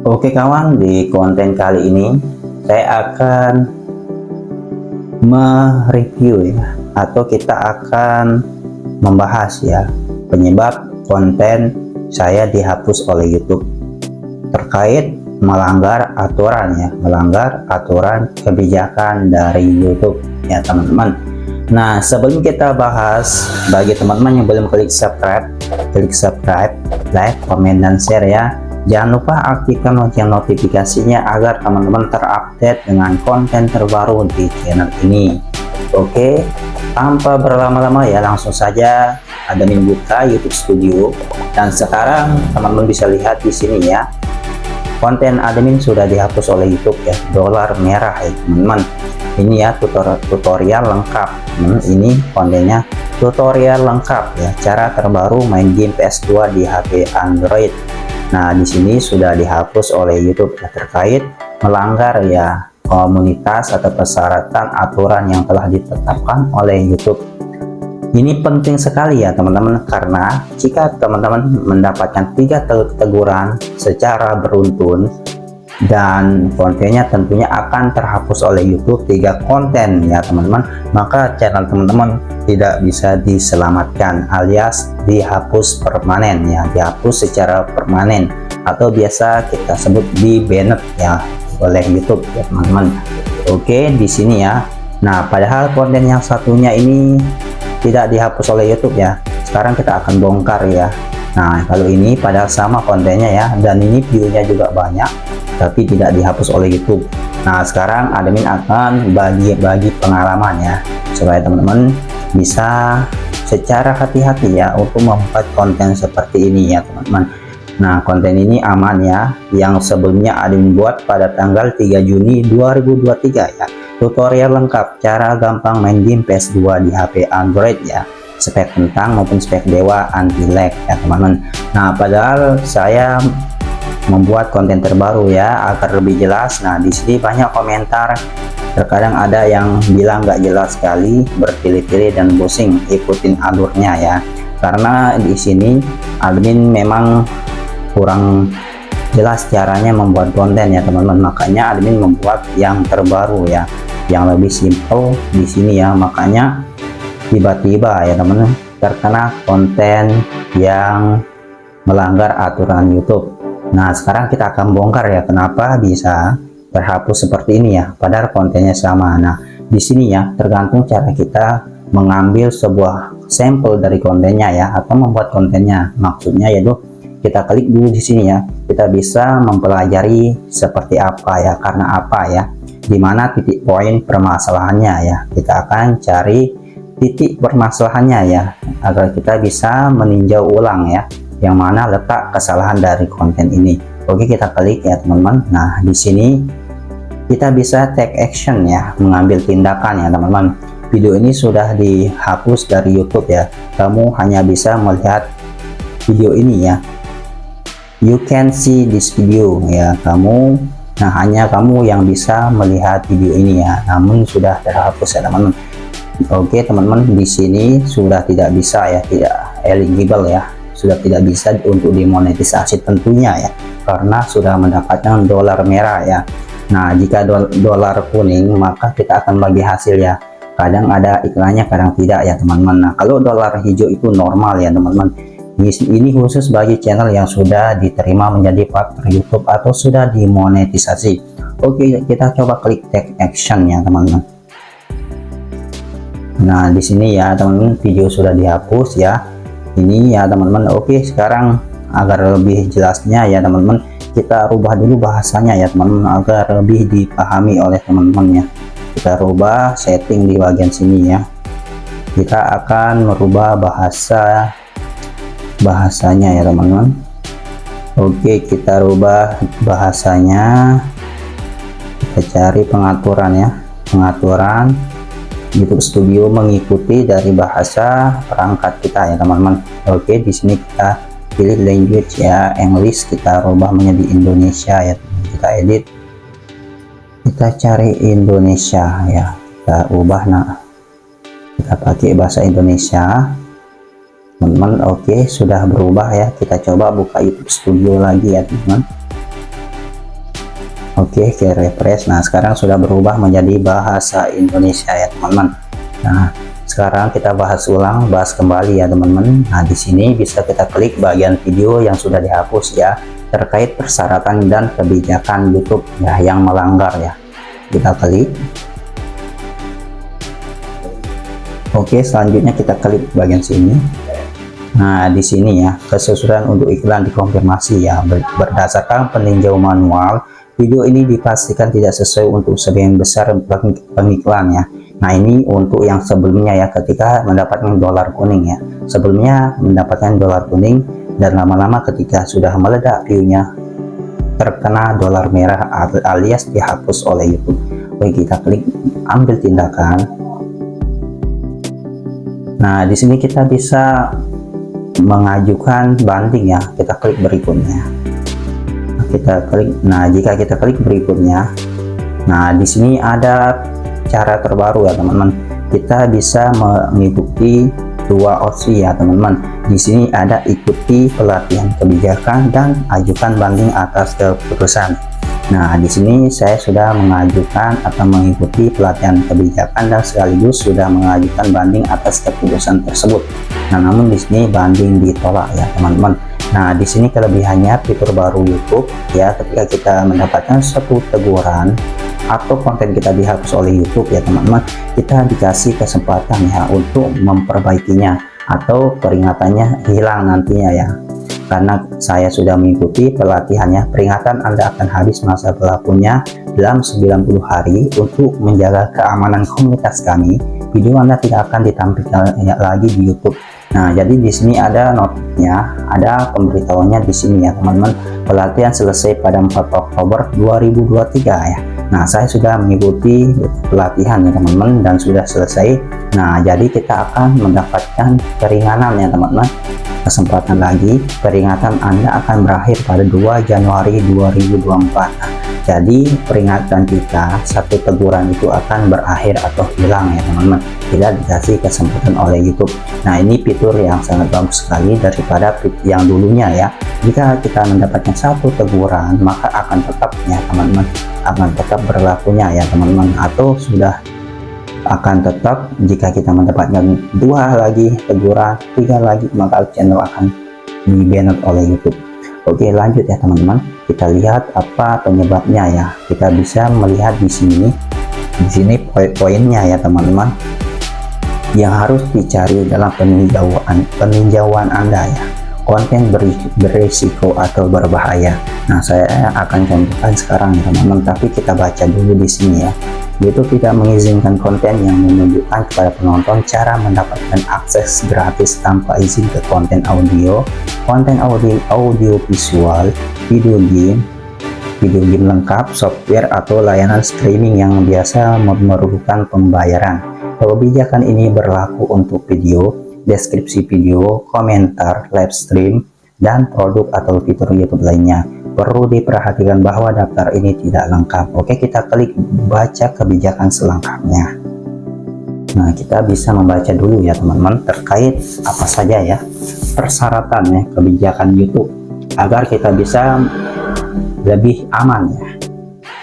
Oke kawan, di konten kali ini saya akan mereview ya, atau kita akan membahas ya penyebab konten saya dihapus oleh YouTube terkait melanggar aturan ya, melanggar aturan kebijakan dari YouTube ya teman-teman. Nah, sebelum kita bahas, bagi teman-teman yang belum klik subscribe, like, komen, dan share ya. Jangan lupa aktifkan lonceng notifikasinya agar teman-teman terupdate dengan konten terbaru di channel ini. Oke, tanpa berlama-lama ya, langsung saja admin buka YouTube Studio. Dan sekarang teman-teman bisa lihat di sini ya, konten admin sudah dihapus oleh YouTube ya, dolar merah ya teman-teman. Ini ya tutorial lengkap. Ini kontennya tutorial lengkap ya, cara terbaru main game PS2 di HP Android. Nah, di sini sudah dihapus oleh YouTube ya, terkait melanggar ya komunitas atau persyaratan aturan yang telah ditetapkan oleh YouTube. Ini penting sekali ya teman-teman, karena jika teman-teman mendapatkan 3 teguran secara beruntun dan kontennya tentunya akan terhapus oleh YouTube 3 konten ya teman-teman, maka channel teman-teman tidak bisa diselamatkan alias dihapus permanen ya, dihapus secara permanen atau biasa kita sebut di banned ya oleh YouTube ya teman-teman. Oke, di sini ya. Nah, padahal konten yang satunya ini tidak dihapus oleh YouTube ya. Sekarang kita akan bongkar ya. Nah, kalau ini padahal sama kontennya ya, dan ini view-nya juga banyak tapi tidak dihapus oleh YouTube. Nah, sekarang admin akan bagi pengalaman ya, supaya teman-teman bisa secara hati-hati ya untuk membuat konten seperti ini ya teman-teman. Nah, konten ini aman ya, yang sebelumnya admin buat pada tanggal 3 Juni 2023 ya, tutorial lengkap cara gampang main game PS2 di HP Android ya, spek kentang maupun spek dewa anti lag ya teman-teman. Nah, padahal saya membuat konten terbaru ya agar lebih jelas. Nah, di sini banyak komentar, terkadang ada yang bilang nggak jelas sekali, bertele-tele dan pusing ikutin alurnya ya, karena di sini admin memang kurang jelas caranya membuat konten ya teman-teman. Makanya admin membuat yang terbaru ya, yang lebih simple di sini ya. Makanya tiba-tiba ya teman-teman terkena konten yang melanggar aturan YouTube. Nah, sekarang kita akan bongkar ya kenapa bisa terhapus seperti ini ya, padahal kontennya sama. Nah, di sini ya tergantung cara kita mengambil sebuah sampel dari kontennya ya, atau membuat kontennya. Maksudnya yaitu kita klik dulu di sini ya, kita bisa mempelajari seperti apa ya, karena apa ya, dimana titik poin permasalahannya ya. Kita akan cari titik permasalahannya ya, agar kita bisa meninjau ulang ya, yang mana letak kesalahan dari konten ini. Oke, kita klik ya teman-teman. Nah, di sini kita bisa take action ya, mengambil tindakan ya teman-teman. Video ini sudah dihapus dari YouTube ya, kamu hanya bisa melihat video ini ya, you can see this video ya, kamu, nah hanya kamu yang bisa melihat video ini ya, namun sudah terhapus ya teman-teman. Oke teman-teman, di sini sudah tidak bisa ya, tidak eligible ya, sudah tidak bisa untuk dimonetisasi tentunya ya, karena sudah mendapatkan dolar merah ya. Nah, jika dolar kuning maka kita akan bagi hasil ya, kadang ada iklannya kadang tidak ya teman-teman. Nah, kalau dolar hijau itu normal ya teman-teman. Ini khusus bagi channel yang sudah diterima menjadi partner YouTube atau sudah dimonetisasi. Oke, kita coba klik take action ya teman-teman. Nah, di sini ya teman-teman, video sudah dihapus ya. Ini ya teman-teman. Oke, sekarang agar lebih jelasnya ya teman-teman, kita rubah dulu bahasanya ya teman-teman, agar lebih dipahami oleh teman-teman ya. Kita rubah setting di bagian sini ya, kita akan merubah bahasanya ya teman-teman. Oke, kita rubah bahasanya, kita cari pengaturan ya, pengaturan YouTube Studio mengikuti dari bahasa perangkat kita ya teman-teman. Oke, di sini kita pilih language ya, English, kita rubah menjadi Indonesia ya. Kita edit, kita cari Indonesia ya, kita ubah. Nah, kita pakai bahasa Indonesia teman-teman. Oke, sudah berubah ya. Kita coba buka YouTube Studio lagi ya teman-teman. Oke, ke refresh. Nah, sekarang sudah berubah menjadi bahasa Indonesia ya teman-teman. Nah, sekarang kita bahas kembali ya teman-teman. Nah, di sini bisa kita klik bagian video yang sudah dihapus ya, terkait persyaratan dan kebijakan YouTube ya yang melanggar ya. Kita klik. Oke, selanjutnya kita klik bagian sini. Nah, di sini ya, kesesuaian untuk iklan dikonfirmasi ya. Berdasarkan peninjau manual, video ini dipastikan tidak sesuai untuk sebagian besar pengiklan ya. Nah, ini untuk yang sebelumnya ya, ketika mendapatkan dolar kuning ya. Sebelumnya mendapatkan dolar kuning dan lama-lama ketika sudah meledak view-nya terkena dolar merah alias dihapus oleh YouTube. Oke, kita klik ambil tindakan. Nah, di sini kita bisa mengajukan banding ya. Kita klik berikutnya. Jika kita klik berikutnya, nah di sini ada cara terbaru ya teman-teman. Kita bisa mengikuti dua opsi ya teman-teman. Di sini ada ikuti pelatihan kebijakan dan ajukan banding atas keputusan. Nah, di sini saya sudah mengajukan atau mengikuti pelatihan kebijakan dan sekaligus sudah mengajukan banding atas keputusan tersebut. Nah, namun di sini banding ditolak ya teman-teman. Nah, di sini kelebihannya fitur baru YouTube ya, ketika kita mendapatkan suatu teguran atau konten kita dihapus oleh YouTube ya teman-teman, kita dikasih kesempatan ya untuk memperbaikinya atau peringatannya hilang nantinya ya. Karena saya sudah mengikuti pelatihannya, peringatan Anda akan habis masa berlakunya dalam 90 hari. Untuk menjaga keamanan komunitas kami, video Anda tidak akan ditampilkan lagi di YouTube. Nah, jadi di sini ada notnya, ada pemberitahuannya di sini ya teman-teman. Pelatihan selesai pada 4 Oktober 2023 ya. Nah, saya sudah mengikuti pelatihan ya teman-teman dan sudah selesai. Nah, jadi kita akan mendapatkan keringanan ya teman-teman. Kesempatan lagi, peringatan Anda akan berakhir pada 2 Januari 2024. Jadi peringatan kita, satu teguran itu akan berakhir atau hilang ya teman-teman, tidak dikasih kesempatan oleh YouTube. Nah, ini fitur yang sangat bagus sekali daripada yang dulunya ya. Jika kita mendapatkan satu teguran, maka akan tetap ya teman-teman, akan tetap berlakunya ya teman-teman, atau sudah akan tetap jika kita mendapatkan 2 lagi teguran, 3 lagi, maka channel akan di-banned oleh YouTube. Oke, lanjut ya teman-teman, kita lihat apa penyebabnya ya. Kita bisa melihat di sini poin-poinnya ya teman-teman yang harus dicari dalam peninjauan Anda ya. Konten berisiko atau berbahaya. Nah, saya akan contohkan sekarang ya teman-teman, tapi kita baca dulu di sini ya. YouTube tidak mengizinkan konten yang menunjukkan kepada penonton cara mendapatkan akses gratis tanpa izin ke konten audio visual, video game lengkap, software atau layanan streaming yang biasa memerlukan pembayaran. Kebijakan ini berlaku untuk video, deskripsi video, komentar, live stream, dan produk atau fitur YouTube lainnya. Perlu diperhatikan bahwa daftar ini tidak lengkap. Oke, kita klik baca kebijakan selengkapnya. Nah, kita bisa membaca dulu ya teman-teman terkait apa saja ya persyaratannya kebijakan YouTube agar kita bisa lebih aman ya.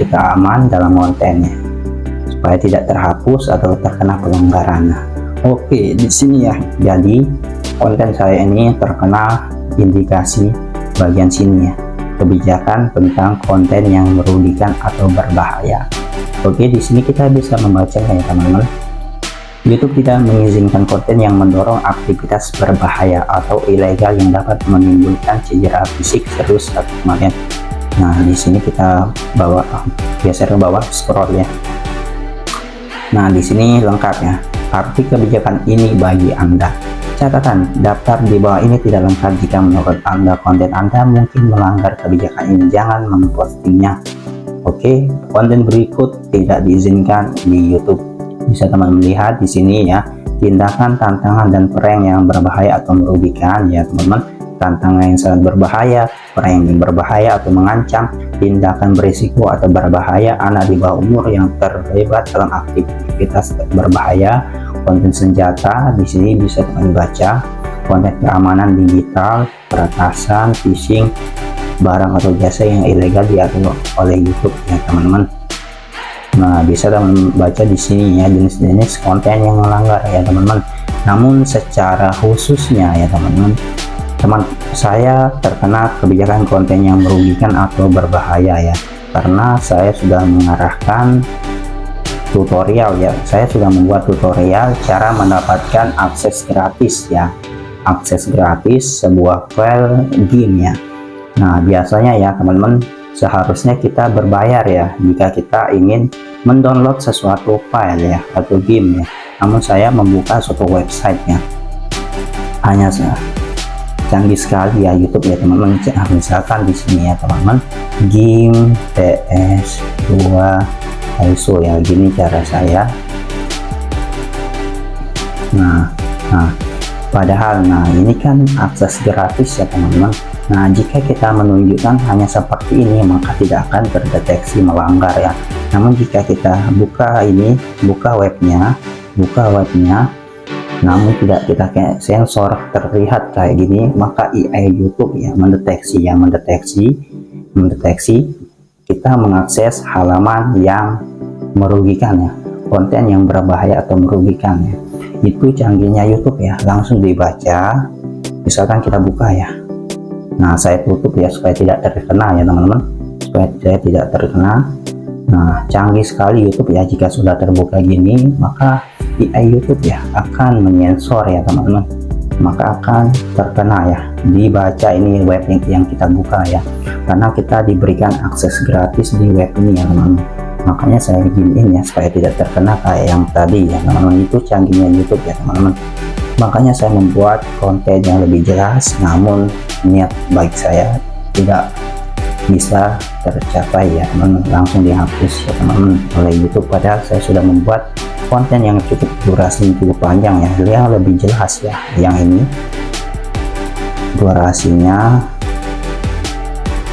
Kita aman dalam kontennya supaya tidak terhapus atau terkena pelanggaran. Oke, di sini ya. Jadi konten saya ini terkena indikasi bagian sini ya. Kebijakan tentang konten yang merugikan atau berbahaya. Oke, di sini kita bisa membacanya ya teman-teman. YouTube tidak mengizinkan konten yang mendorong aktivitas berbahaya atau ilegal yang dapat menimbulkan cedera fisik, serius atau kematian. Nah, di sini kita geser ke bawah, scroll ya. Nah, di sini lengkap ya. Arti kebijakan ini bagi Anda. Catatan, daftar di bawah ini tidak lengkap. Jika menurut Anda konten Anda mungkin melanggar kebijakan ini, jangan mempostingnya. Oke, konten berikut tidak diizinkan di YouTube. Bisa teman melihat di sini ya, tindakan, tantangan, dan prank yang berbahaya atau merugikan ya teman-teman. Tantangan yang sangat berbahaya, prank yang berbahaya atau mengancam, tindakan berisiko atau berbahaya, anak di bawah umur yang terlibat dalam aktivitas berbahaya, konten senjata. Di sini bisa teman baca konten keamanan digital, peretasan, phishing, barang atau jasa yang ilegal diatur oleh YouTube ya teman-teman. Nah, bisa teman baca di sini ya jenis-jenis konten yang melanggar ya teman-teman. Namun secara khususnya ya teman-teman, teman saya terkena kebijakan konten yang merugikan atau berbahaya ya, karena saya sudah mengarahkan tutorial ya, saya sudah membuat tutorial cara mendapatkan akses gratis ya, akses gratis sebuah file game ya. Nah, biasanya ya teman-teman, seharusnya kita berbayar ya jika kita ingin mendownload sesuatu file ya atau game ya. Namun saya membuka suatu website ya, hanya canggih sekali ya YouTube ya teman-teman. Misalkan di sini ya teman-teman, game PS2 ISO ya, gini cara saya. Nah padahal ini kan akses gratis ya teman-teman. Nah, jika kita menunjukkan hanya seperti ini, maka tidak akan terdeteksi melanggar ya. Namun jika kita buka webnya, namun tidak kita kayak sensor terlihat kayak gini, maka AI YouTube ya mendeteksi kita mengakses halaman yang merugikan ya, konten yang berbahaya atau merugikan ya. Itu canggihnya YouTube ya, langsung dibaca. Misalkan kita buka ya, nah saya tutup ya supaya tidak terkena ya teman-teman, supaya saya tidak terkena. Nah, canggih sekali YouTube ya, jika sudah terbuka gini maka AI YouTube ya akan menyensor ya teman-teman, maka akan terkena ya, dibaca ini web yang kita buka ya, karena kita diberikan akses gratis di web ini ya teman-teman. Makanya saya giniin ya supaya tidak terkena kayak yang tadi ya teman-teman. Itu canggihnya YouTube ya teman-teman. Makanya saya membuat konten yang lebih jelas, namun niat baik saya tidak bisa tercapai ya teman-teman, langsung dihapus ya teman-teman oleh YouTube. Padahal saya sudah membuat konten yang cukup durasi cukup panjang ya, yang lebih jelas ya. Yang ini durasinya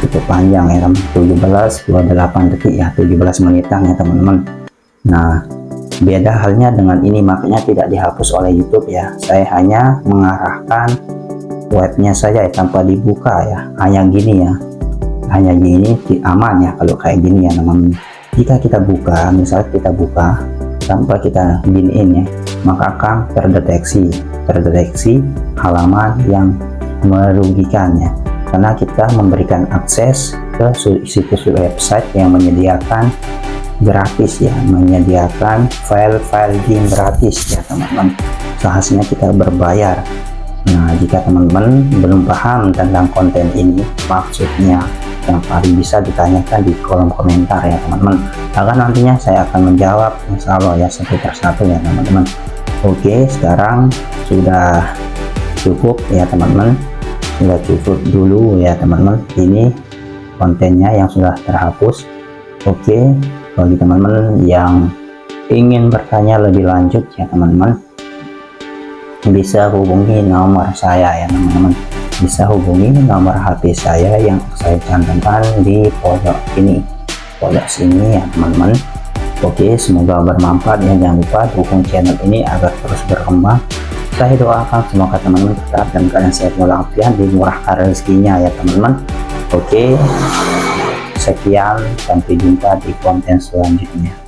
cukup panjang ya teman-teman, 28 detik ya, 17 menitan ya teman-teman. Nah, beda halnya dengan ini, makanya tidak dihapus oleh YouTube ya. Saya hanya mengarahkan webnya saja ya, tanpa dibuka ya, hanya gini ya, hanya gini aman ya kalau kayak gini ya teman-teman. Jika kita buka, misalnya kita buka tanpa kita giniin ya, maka akan terdeteksi halaman yang merugikan ya, karena kita memberikan akses ke situs website yang menyediakan gratis ya, menyediakan file-file game gratis ya teman-teman. Seharusnya kita berbayar. Nah, jika teman-teman belum paham tentang konten ini, maksudnya yang paling bisa ditanyakan di kolom komentar ya teman-teman, agar nantinya saya akan menjawab insya Allah ya satu persatu ya teman-teman. Oke, sekarang sudah cukup ya teman-teman, sudah cukup dulu ya teman-teman, ini kontennya yang sudah terhapus. Oke, bagi teman-teman yang ingin bertanya lebih lanjut ya teman-teman, bisa hubungi nomor saya ya teman-teman, bisa hubungi nomor HP saya yang saya cantumkan di pojok ini, pojok sini ya teman-teman. Oke, semoga bermanfaat ya. Jangan lupa dukung channel ini agar terus berkembang. Saya doakan semoga teman-teman tetap dalam keadaan sehat walafiat, dimurahkan rezekinya ya teman-teman. Oke, sekian, sampai jumpa di konten selanjutnya.